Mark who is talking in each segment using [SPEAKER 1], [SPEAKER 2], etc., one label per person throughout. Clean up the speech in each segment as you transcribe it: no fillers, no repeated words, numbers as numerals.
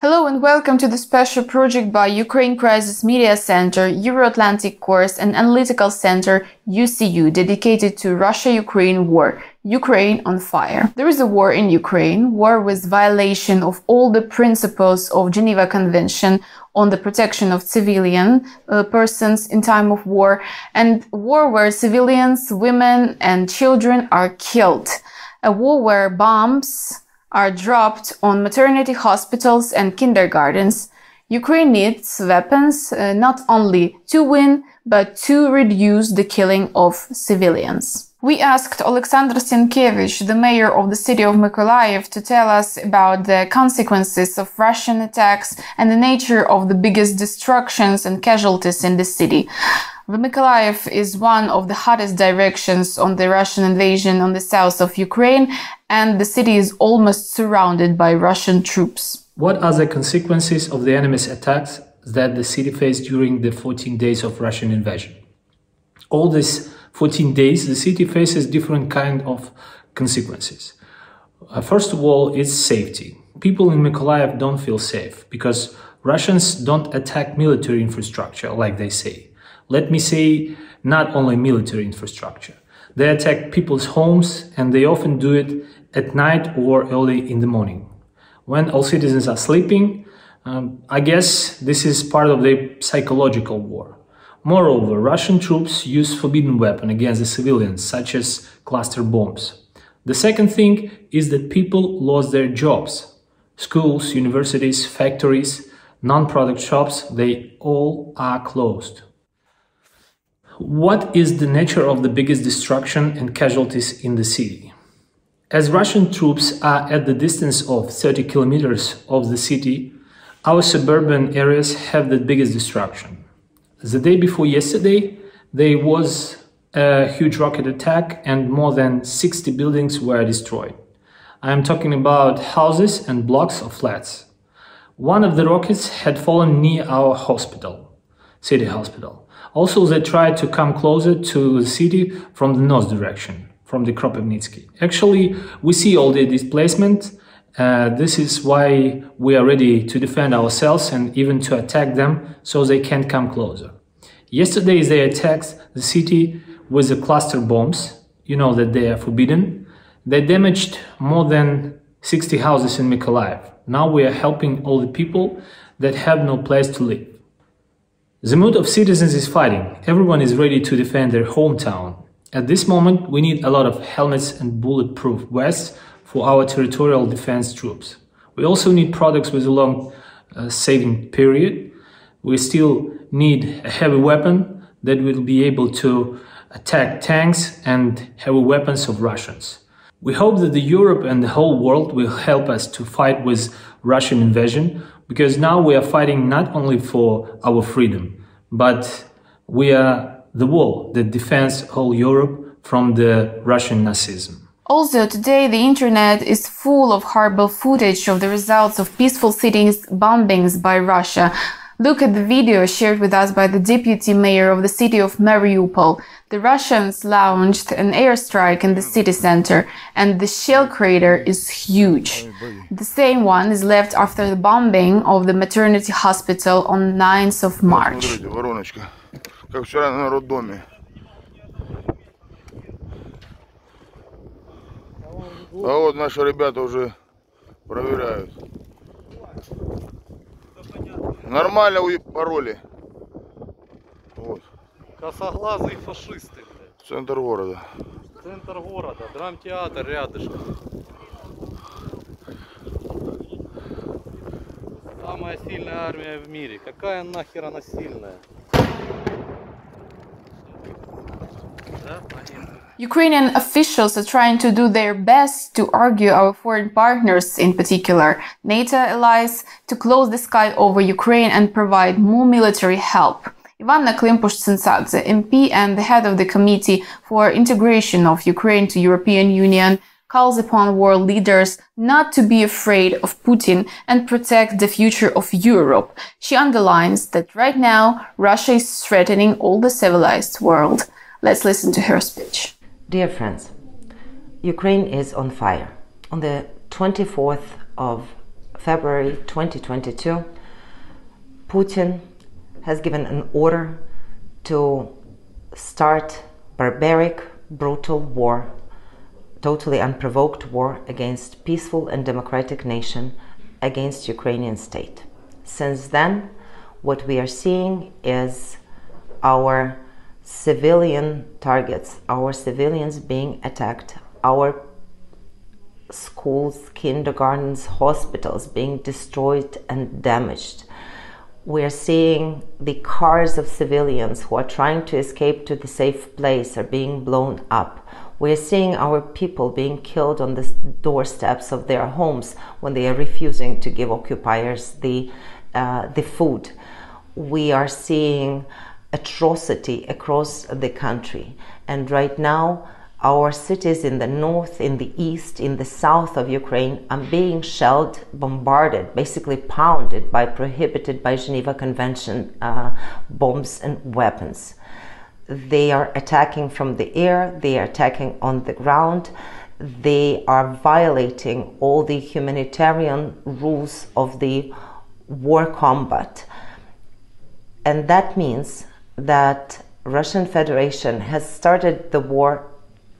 [SPEAKER 1] Hello and welcome to the special project by Ukraine Crisis Media Center, Euro-Atlantic Course and Analytical Center, UCU, dedicated to Russia-Ukraine war. Ukraine on fire. There is a war in Ukraine, war with violation of all the principles of Geneva Convention on the protection of civilian persons in time of war, and war where civilians, women and children are killed. A war where bombs are dropped on maternity hospitals and kindergartens. Ukraine needs weapons not only to win, but to reduce the killing of civilians. We asked Oleksandr Senkevych, the mayor of the city of Mykolaiv, to tell us about the consequences of Russian attacks and the nature of the biggest destructions and casualties in the city. Mykolaiv is one of the hottest directions on the Russian invasion on the south of Ukraine, and the city is almost surrounded by Russian troops.
[SPEAKER 2] What are the consequences of the enemy's attacks that the city faced during the 14 days of Russian invasion? All these 14 days, the city faces different kind of consequences. First of all, it's safety. People in Mykolaiv don't feel safe because Russians don't attack military infrastructure like they say. Let me say, not only military infrastructure. They attack people's homes, and they often do it at night or early in the morning. When all citizens are sleeping, I guess this is part of the psychological war. Moreover, Russian troops use forbidden weapons against the civilians, such as cluster bombs. The second thing is that people lost their jobs. Schools, universities, factories, non-product shops, they all are closed. What is the nature of the biggest destruction and casualties in the city? As Russian troops are at the distance of 30 kilometers of the city, our suburban areas have the biggest destruction. The day before yesterday, there was a huge rocket attack and more than 60 buildings were destroyed. I am talking about houses and blocks of flats. One of the rockets had fallen near our hospital, city hospital. Also, they tried to come closer to the city from the north direction, from the Kropivnitsky. Actually, we see all the displacement. This is why we are ready to defend ourselves and even to attack them so they can't come closer. Yesterday, they attacked the city with the cluster bombs. You know that they are forbidden. They damaged more than 60 houses in Mykolaiv. Now we are helping all the people that have no place to live. The mood of citizens is fighting. Everyone is ready to defend their hometown. At this moment, we need a lot of helmets and bulletproof vests for our territorial defense troops. We also need products with a long saving period. We still need a heavy weapon that will be able to attack tanks and heavy weapons of Russians. We hope that Europe and the whole world will help us to fight with Russian invasion, because now we are fighting not only for our freedom, but we are the wall that defends whole Europe from the Russian Nazism.
[SPEAKER 1] Also, today the internet is full of horrible footage of the results of peaceful cities bombings by Russia. Look at the video shared with us by the deputy mayor of the city of Mariupol. The Russians launched an airstrike in the city center, and the shell crater is huge. The same one is left after the bombing of the maternity hospital on 9th of March.
[SPEAKER 3] А вот наши ребята уже проверяют. Нормально пароли. Вот.
[SPEAKER 4] Косоглазые фашисты, блядь.
[SPEAKER 3] Центр города.
[SPEAKER 4] Центр города, драмтеатр рядышком. Самая сильная армия в мире. Какая нахер она сильная?
[SPEAKER 1] Ukrainian officials are trying to do their best to argue our foreign partners, in particular NATO allies, to close the sky over Ukraine and provide more military help. Ivanna Klympush-Tsintsadze, MP and the head of the Committee for Integration of Ukraine to European Union, calls upon world leaders not to be afraid of Putin and protect the future of Europe. She underlines that right now Russia is threatening all the civilized world. Let's listen to her speech.
[SPEAKER 5] Dear friends, Ukraine is on fire. On the 24th of February 2022, Putin has given an order to start barbaric, brutal war, totally unprovoked war against peaceful and democratic nation, against Ukrainian state. Since then, what we are seeing is our civilian targets, our civilians being attacked, our schools, kindergartens, hospitals being destroyed and damaged. We're seeing the cars of civilians who are trying to escape to the safe place are being blown up. We're seeing our people being killed on the doorsteps of their homes when they are refusing to give occupiers the food. We are seeing atrocity across the country, and right now our cities in the north, in the east, in the south of Ukraine are being shelled, bombarded, basically pounded by prohibited by Geneva Convention bombs and weapons. They are attacking from the air, they are attacking on the ground, they are violating all the humanitarian rules of the war combat. And that means that Russian Federation has started the war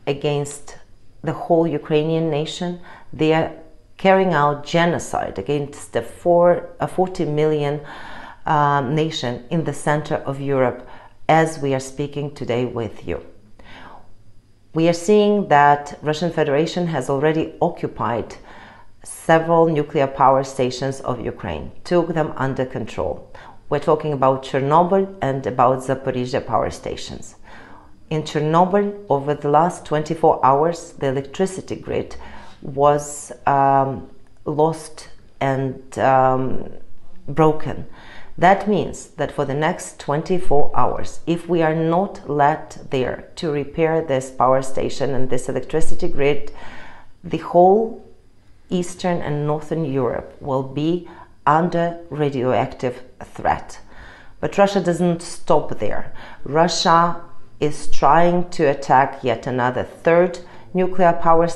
[SPEAKER 5] against the whole Ukrainian nation. They are carrying out genocide against the 40 million nation in the center of Europe as we are speaking today with you. We are seeing that Russian Federation has already occupied several nuclear power stations of Ukraine, took them under control. We're talking about Chernobyl and about Zaporizhzhia power stations. In Chernobyl, over the last 24 hours, the electricity grid was lost and broken. That means that for the next 24 hours, if we are not let there to repair this power station and this electricity grid, the whole Eastern and Northern Europe will be under radioactive threat. But Russia doesn't stop there. Russia is trying to attack yet another third nuclear power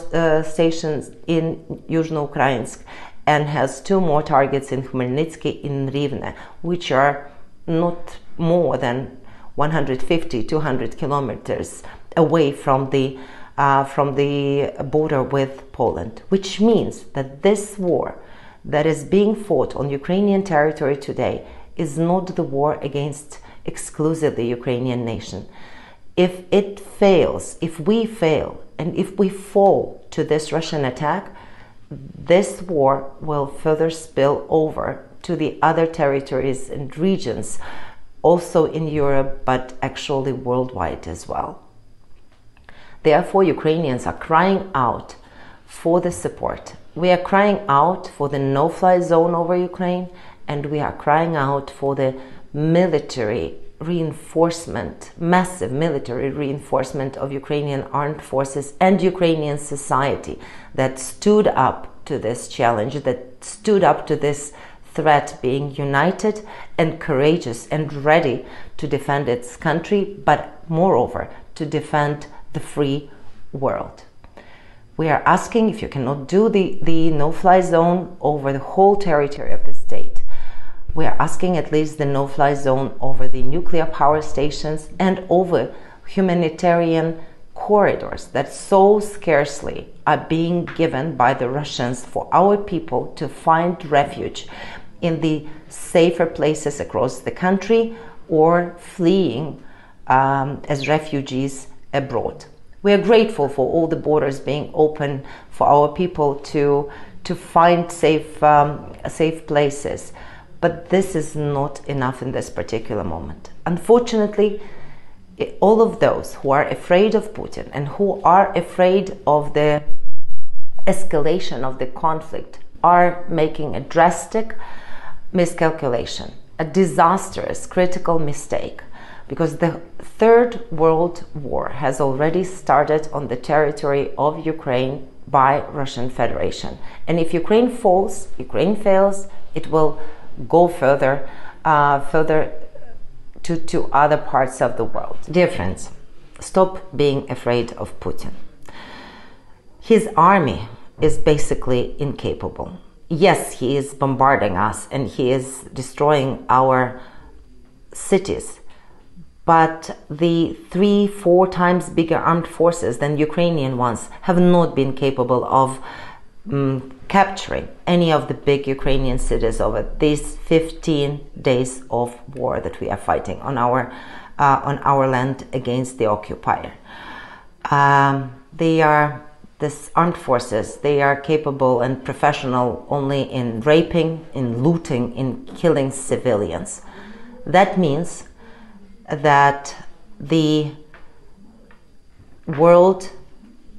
[SPEAKER 5] stations in Yuzhno-Ukrainsk and has two more targets in Khmelnytsky, in Rivne, which are not more than 150-200 kilometers away from the border with Poland, which means that this war that is being fought on Ukrainian territory today is not the war against exclusively Ukrainian nation. If it fails, if we fail, and if we fall to this Russian attack, this war will further spill over to the other territories and regions, also in Europe, but actually worldwide as well. Therefore, Ukrainians are crying out for the support. We are crying out for the no-fly zone over Ukraine, and we are crying out for the military reinforcement, massive military reinforcement of Ukrainian armed forces and Ukrainian society that stood up to this challenge, that stood up to this threat, being united and courageous and ready to defend its country, but moreover to defend the free world. We are asking, if you cannot do the no-fly zone over the whole territory of the state, we are asking at least the no-fly zone over the nuclear power stations and over humanitarian corridors that so scarcely are being given by the Russians for our people to find refuge in the safer places across the country or fleeing as refugees abroad. We are grateful for all the borders being open for our people to find safe places. But this is not enough in this particular moment. Unfortunately, all of those who are afraid of Putin and who are afraid of the escalation of the conflict are making a drastic miscalculation, a disastrous, critical mistake, because the Third World War has already started on the territory of Ukraine by Russian Federation. And if Ukraine falls, Ukraine fails, it will go further to other parts of the world. Dear friends, stop being afraid of Putin. His army is basically incapable. yes, he is bombarding us and he is destroying our cities, but the 3-4 times bigger armed forces than Ukrainian ones have not been capable of capturing any of the big Ukrainian cities over these 15 days of war that we are fighting on our land against the occupier. These armed forces, they are capable and professional only in raping, in looting, in killing civilians. That means that the world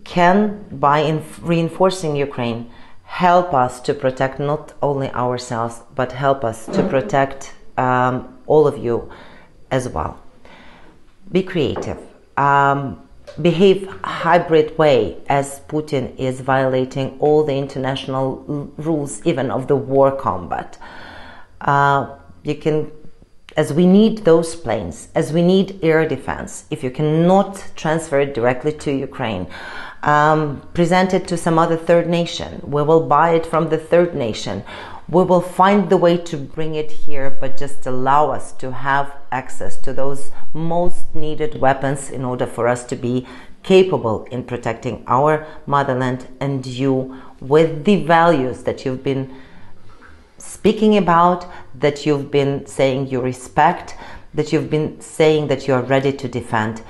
[SPEAKER 5] can, by reinforcing Ukraine, help us to protect not only ourselves, but help us to protect all of you as well. Be creative. Behave hybrid way, as Putin is violating all the international rules, even of the war combat. You can, as we need those planes, as we need air defense, if you cannot transfer it directly to Ukraine, present it to some other third nation. We will buy it from the third nation. We will find the way to bring it here, but just allow us to have access to those most needed weapons in order for us to be capable in protecting our motherland and you with the values that you've been speaking about, that you've been saying you respect, that you've been saying that you are ready to defend.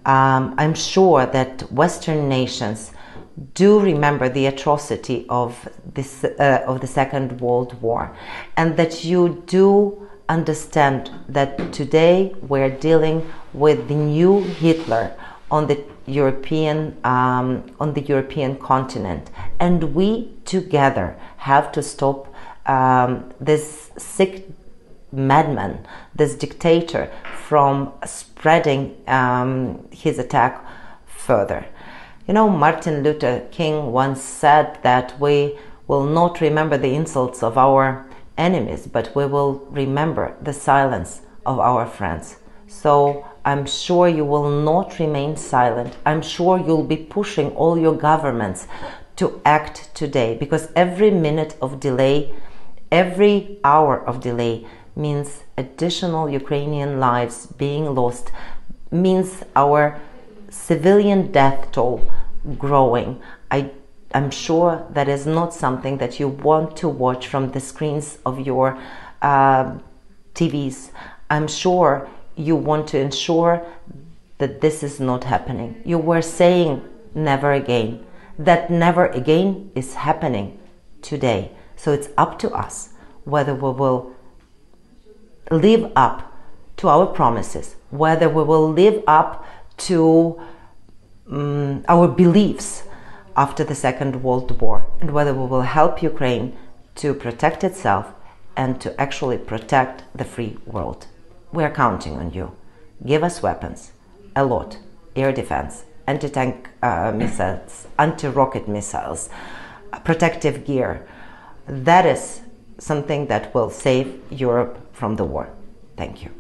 [SPEAKER 5] I'm sure that Western nations do remember the atrocity of the Second World War, and that you do understand that today we're dealing with the new Hitler on the European continent, and we together have to stop this sick madman, this dictator, from spreading his attack further. You know, Martin Luther King once said that we will not remember the insults of our enemies, but we will remember the silence of our friends. So I'm sure you will not remain silent. I'm sure you'll be pushing all your governments to act today, because every minute of delay, every hour of delay means additional Ukrainian lives being lost, means our civilian death toll growing. I'm sure that is not something that you want to watch from the screens of your TVs. I'm sure you want to ensure that this is not happening. You were saying never again. That never again is happening today. So it's up to us whether we will live up to our promises, whether we will live up to our beliefs after the Second World War, and whether we will help Ukraine to protect itself and to actually protect the free world. We are counting on you. Give us weapons, a lot, air defense, anti-tank missiles, anti-rocket missiles, protective gear. That is something that will save Europe from the war. Thank you.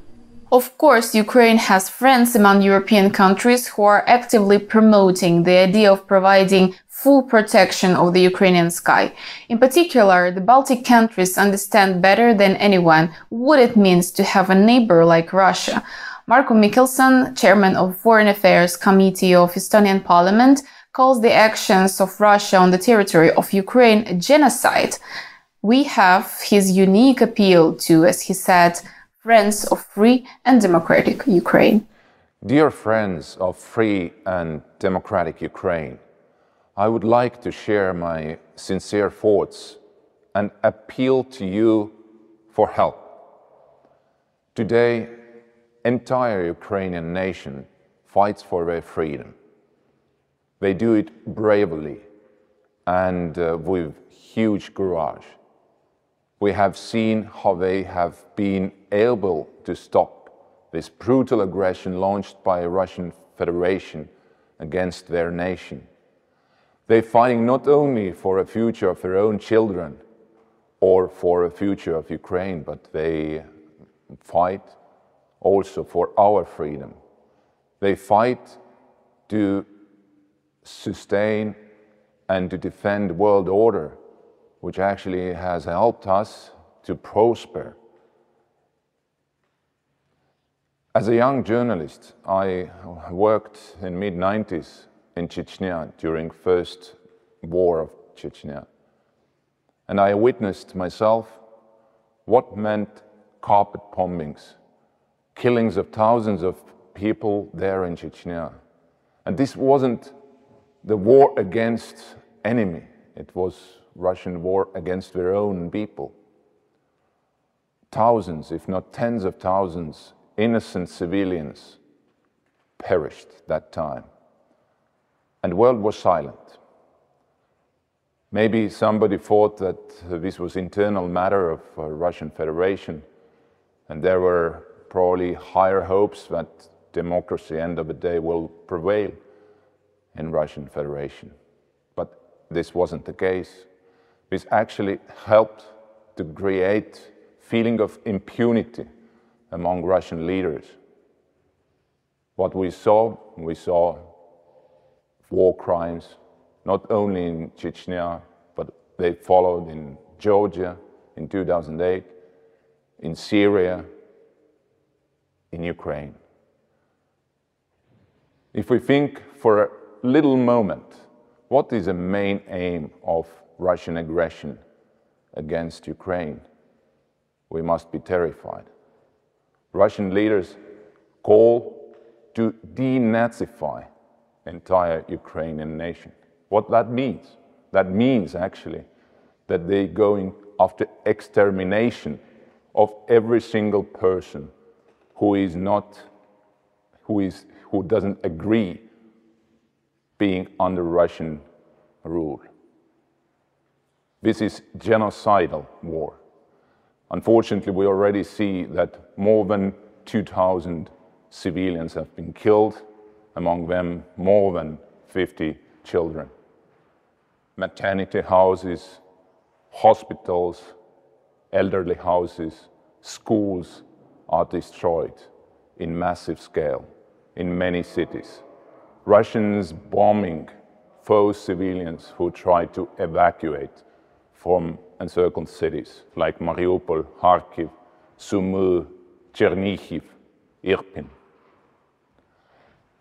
[SPEAKER 1] Of course, Ukraine has friends among European countries who are actively promoting the idea of providing full protection of the Ukrainian sky. In particular, the Baltic countries understand better than anyone what it means to have a neighbor like Russia. Marko Michelson, chairman of Foreign Affairs Committee of Estonian Parliament, calls the actions of Russia on the territory of Ukraine a genocide. We have his unique appeal to, as he said, friends of free and democratic Ukraine.
[SPEAKER 6] Dear friends of free and democratic Ukraine, I would like to share my sincere thoughts and appeal to you for help. Today, entire Ukrainian nation fights for their freedom. They do it bravely and with huge courage. We have seen how they have been able to stop this brutal aggression launched by the Russian Federation against their nation. They're fighting not only for a future of their own children or for a future of Ukraine, but they fight also for our freedom. They fight to sustain and to defend world order, which actually has helped us to prosper. As a young journalist, I worked in mid-90s in Chechnya during first war of Chechnya. And I witnessed myself what meant carpet bombings, killings of thousands of people there in Chechnya. And this wasn't the war against enemy, it was Russian war against their own people. Thousands, if not tens of thousands, innocent civilians perished that time. And the world was silent. Maybe somebody thought that this was internal matter of Russian Federation, and there were probably higher hopes that democracy, end of the day, will prevail in Russian Federation. But this wasn't the case. This actually helped to create feeling of impunity among Russian leaders. What we saw war crimes, not only in Chechnya, but they followed in Georgia in 2008, in Syria, in Ukraine. If we think for a little moment, what is the main aim of Russian aggression against Ukraine? We must be terrified. Russian leaders call to denazify the entire Ukrainian nation. What that means? That means actually that they're going after extermination of every single person who doesn't agree being under Russian rule. This is genocidal war. Unfortunately, we already see that more than 2,000 civilians have been killed, among them more than 50 children. Maternity houses, hospitals, elderly houses, schools are destroyed in massive scale in many cities. Russians bombing those civilians who try to evacuate from encircled cities like Mariupol, Kharkiv, Sumy, Chernihiv, Irpin.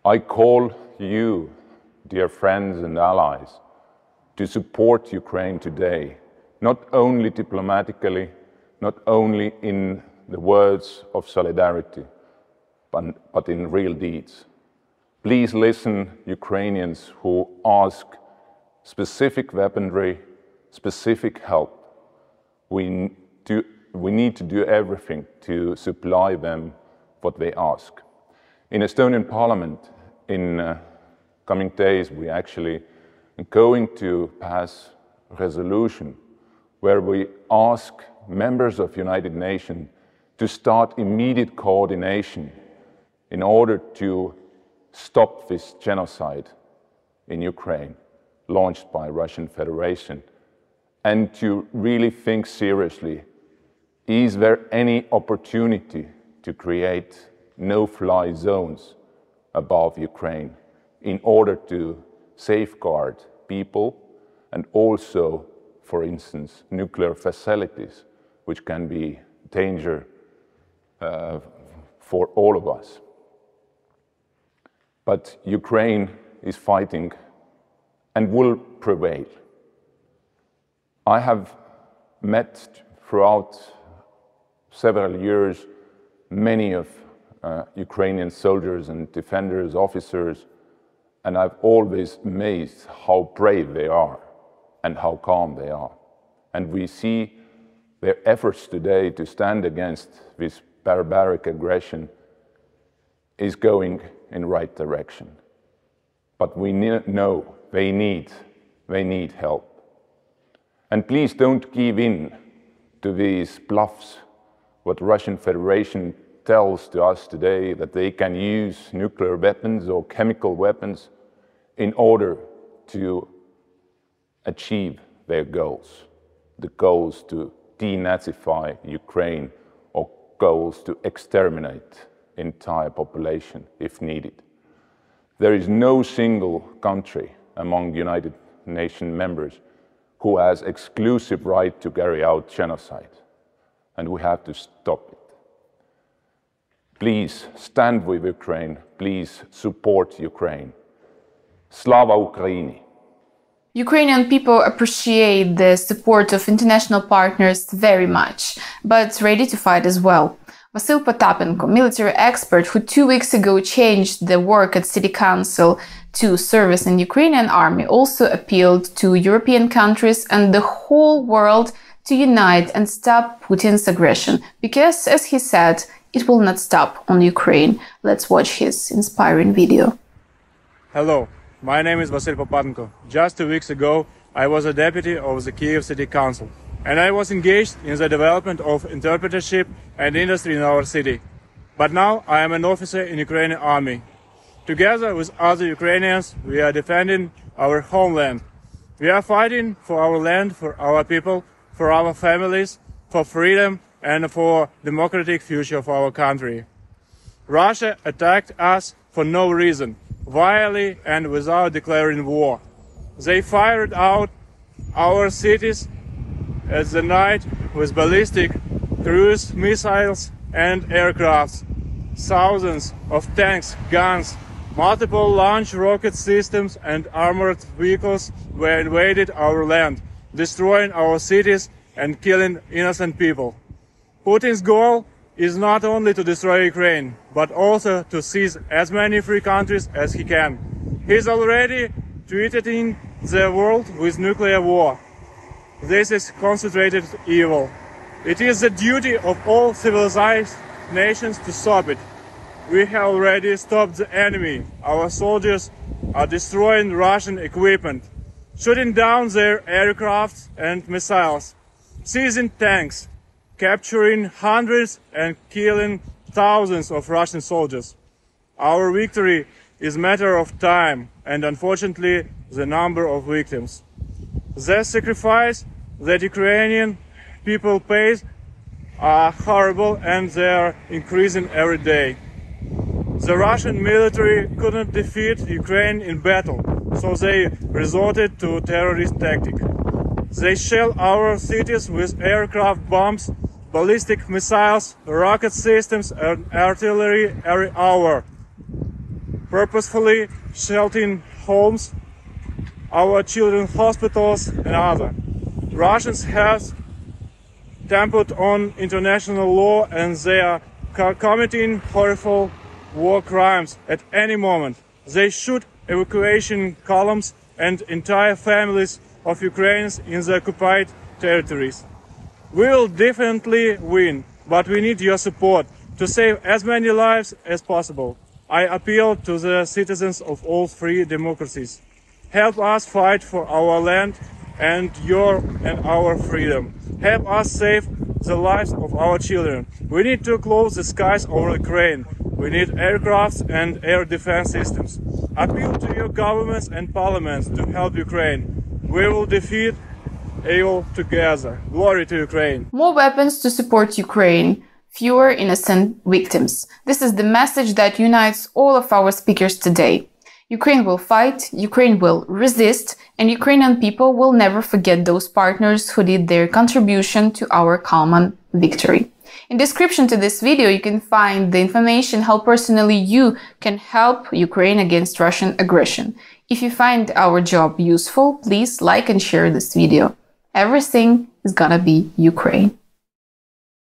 [SPEAKER 6] I call you, dear friends and allies, to support Ukraine today, not only diplomatically, not only in the words of solidarity, but in real deeds. Please listen, Ukrainians who ask specific weaponry, specific help. We need to do everything to supply them what they ask. In Estonian Parliament, in coming days, we actually are going to pass a resolution where we ask members of United Nations to start immediate coordination in order to stop this genocide in Ukraine launched by Russian Federation, and to really think seriously, is there any opportunity to create no-fly zones above Ukraine in order to safeguard people and also, for instance, nuclear facilities, which can be danger for all of us. But Ukraine is fighting and will prevail. I have met throughout several years many of Ukrainian soldiers and defenders, officers, and I've always amazed how brave they are and how calm they are. And we see their efforts today to stand against this barbaric aggression is going in the right direction. But we know they need help. And please don't give in to these bluffs, what Russian Federation tells to us today, that they can use nuclear weapons or chemical weapons in order to achieve their goals. The goals to denazify Ukraine or goals to exterminate entire population if needed. There is no single country among United Nations members who has exclusive right to carry out genocide, and we have to stop it. Please stand with Ukraine. Please support Ukraine. Slava Ukraini!
[SPEAKER 1] Ukrainian people appreciate the support of international partners very much, but ready to fight as well. Vasyl Popatenko, military expert who 2 weeks ago changed the work at City Council to service in the Ukrainian army, also appealed to European countries and the whole world to unite and stop Putin's aggression, because, as he said, it will not stop on Ukraine. Let's watch his inspiring video.
[SPEAKER 7] Hello, my name is Vasyl Popatenko. Just 2 weeks ago, I was a deputy of the Kyiv City Council, and I was engaged in the development of entrepreneurship and industry in our city. But now I am an officer in the Ukrainian army. Together with other Ukrainians, we are defending our homeland. We are fighting for our land, for our people, for our families, for freedom and for democratic future of our country. Russia attacked us for no reason, violently and without declaring war. They fired out our cities at the night with ballistic cruise missiles and aircrafts. Thousands of tanks, guns, multiple launch rocket systems and armored vehicles were invaded our land, destroying our cities and killing innocent people. Putin's goal is not only to destroy Ukraine, but also to seize as many free countries as he can. He's already threatening the world with nuclear war. This is concentrated evil. It is the duty of all civilized nations to stop it. We have already stopped the enemy. Our soldiers are destroying Russian equipment, shooting down their aircrafts and missiles, seizing tanks, capturing hundreds and killing thousands of Russian soldiers. Our victory is a matter of time and, unfortunately, the number of victims. The sacrifice that Ukrainian people pay are horrible, and they are increasing every day. The Russian military couldn't defeat Ukraine in battle, so they resorted to terrorist tactic. They shell our cities with aircraft bombs, ballistic missiles, rocket systems and artillery every hour, purposefully sheltering homes, our children's hospitals and others. Russians have trampled on international law, and they are committing horrible war crimes at any moment. They shoot evacuation columns and entire families of Ukrainians in the occupied territories. We will definitely win, but we need your support to save as many lives as possible. I appeal to the citizens of all free democracies. Help us fight for our land and your and our freedom. Help us save the lives of our children. We need to close the skies over Ukraine. We need aircrafts and air defense systems. Appeal to your governments and parliaments to help Ukraine. We will defeat evil together. Glory to Ukraine.
[SPEAKER 1] More weapons to support Ukraine. Fewer innocent victims. This is the message that unites all of our speakers today. Ukraine will fight, Ukraine will resist, and Ukrainian people will never forget those partners who did their contribution to our common victory. In the description to this video, you can find the information how personally you can help Ukraine against Russian aggression. If you find our job useful, please like and share this video. Everything is gonna be Ukraine.